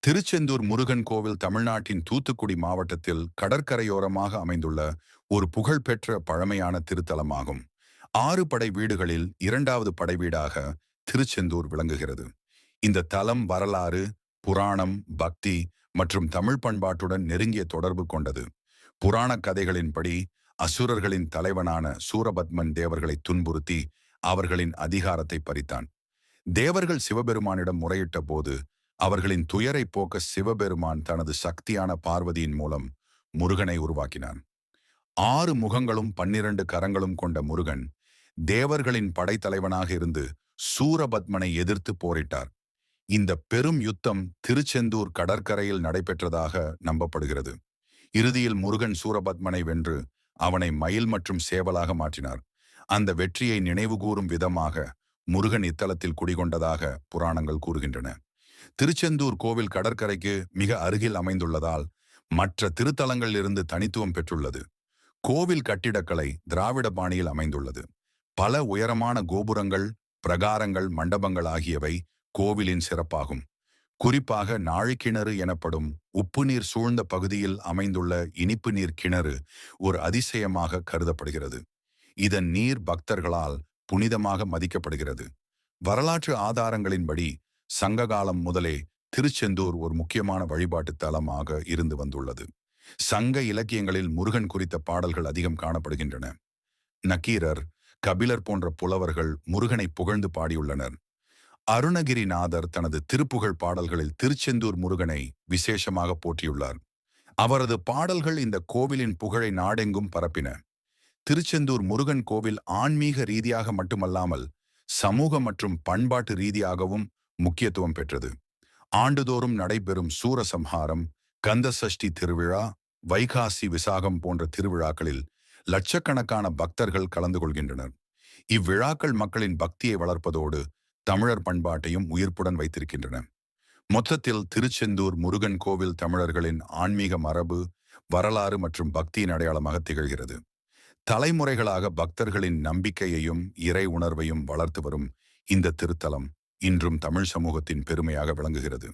திருச்செந்தூர் முருகன் கோவில் தமிழ்நாட்டின் தூத்துக்குடி மாவட்டத்தில் கடற்கரையோரமாக அமைந்துள்ள ஒரு புகழ்பெற்ற பழமையான திருத்தலமாகும். 6 படை வீடுகளில் 2வது படை வீடாக திருச்செந்தூர் விளங்குகிறது. இந்த தலம் வரலாறு, புராணம், பக்தி மற்றும் தமிழ் பண்பாட்டுடன் நெருங்கிய தொடர்பு கொண்டது. புராண கதைகளின்படி அசுரர்களின் தலைவனான சூரபத்மன் தேவர்களை துன்புறுத்தி அவர்களின் அதிகாரத்தை பறித்தான். தேவர்கள் சிவபெருமானிடம் முறையிட்ட போது அவர்களின் துயரை போக்க சிவபெருமான் தனது சக்தியான பார்வதியின் மூலம் முருகனை உருவாக்கினான். 6 முகங்களும் 12 கரங்களும் கொண்ட முருகன் தேவர்களின் படைத்தலைவனாக இருந்து சூரபத்மனை எதிர்த்து போரிட்டார். இந்த பெரும் யுத்தம் திருச்செந்தூர் கடற்கரையில் நடைபெற்றதாக நம்பப்படுகிறது. இறுதியில் முருகன் சூரபத்மனை வென்று அவனை மயில் மற்றும் சேவலாக மாற்றினார். அந்த வெற்றியை நினைவுகூரும் விதமாக முருகன் இத்தலத்தில் குடிகொண்டதாக புராணங்கள் கூறுகின்றன. திருச்செந்தூர் கோவில் கடற்கரைக்கு மிக அருகில் அமைந்துள்ளதால் மற்ற திருத்தலங்களில் இருந்து தனித்துவம் பெற்றுள்ளது. கோவில் கட்டிடக்கலை திராவிட பாணியில் அமைந்துள்ளது. பல உயரமான கோபுரங்கள், பிரகாரங்கள், மண்டபங்கள் ஆகியவை கோவிலின் சிறப்பாகும். குறிப்பாக நாழிக்கிணறு எனப்படும் உப்பு நீர் சூழ்ந்த பகுதியில் அமைந்துள்ள இனிப்பு நீர் கிணறு ஒரு அதிசயமாக கருதப்படுகிறது. இதன் நீர் பக்தர்களால் புனிதமாக மதிக்கப்படுகிறது. வரலாற்று ஆதாரங்களின்படி சங்ககாலம் முதலே திருச்செந்தூர் ஒரு முக்கியமான வழிபாட்டு தலமாக இருந்து வந்துள்ளது. சங்க இலக்கியங்களில் முருகன் குறித்த பாடல்கள் அதிகம் காணப்படுகின்றன. நக்கீரர், கபிலர் போன்ற புலவர்கள் முருகனை புகழ்ந்து பாடியுள்ளனர். அருணகிரிநாதர் தனது திருப்புகழ் பாடல்களில் திருச்செந்தூர் முருகனை விசேஷமாக போற்றியுள்ளார். அவரது பாடல்கள் இந்த கோவிலின் புகழை நாடெங்கும் பரப்பின. திருச்செந்தூர் முருகன் கோவில் ஆன்மீக ரீதியாக மட்டுமல்லாமல் சமூக மற்றும் பண்பாட்டு ரீதியாகவும் முக்கியத்துவம் பெற்றது. ஆண்டுதோறும் நடைபெறும் சூரசம்ஹாரம், கந்த சஷ்டி திருவிழா, வைகாசி விசாகம் போன்ற திருவிழாக்களில் லட்சக்கணக்கான பக்தர்கள் கலந்து கொள்கின்றனர். இவ்விழாக்கள் மக்களின் பக்தியை வளர்ப்பதோடு தமிழர் பண்பாட்டையும் உயிர்ப்புடன் வைத்திருக்கின்றன. மொத்தத்தில் திருச்செந்தூர் முருகன் கோவில் தமிழர்களின் ஆன்மீக மரபு, வரலாறு மற்றும் பக்தியின் அடையாளமாக திகழ்கிறது. தலைமுறைகளாக பக்தர்களின் நம்பிக்கையையும் இறை உணர்வையும் வளர்த்து வரும் இந்த திருத்தலம் இன்றும் தமிழ் சமூகத்தின் பெருமையாக விளங்குகிறது.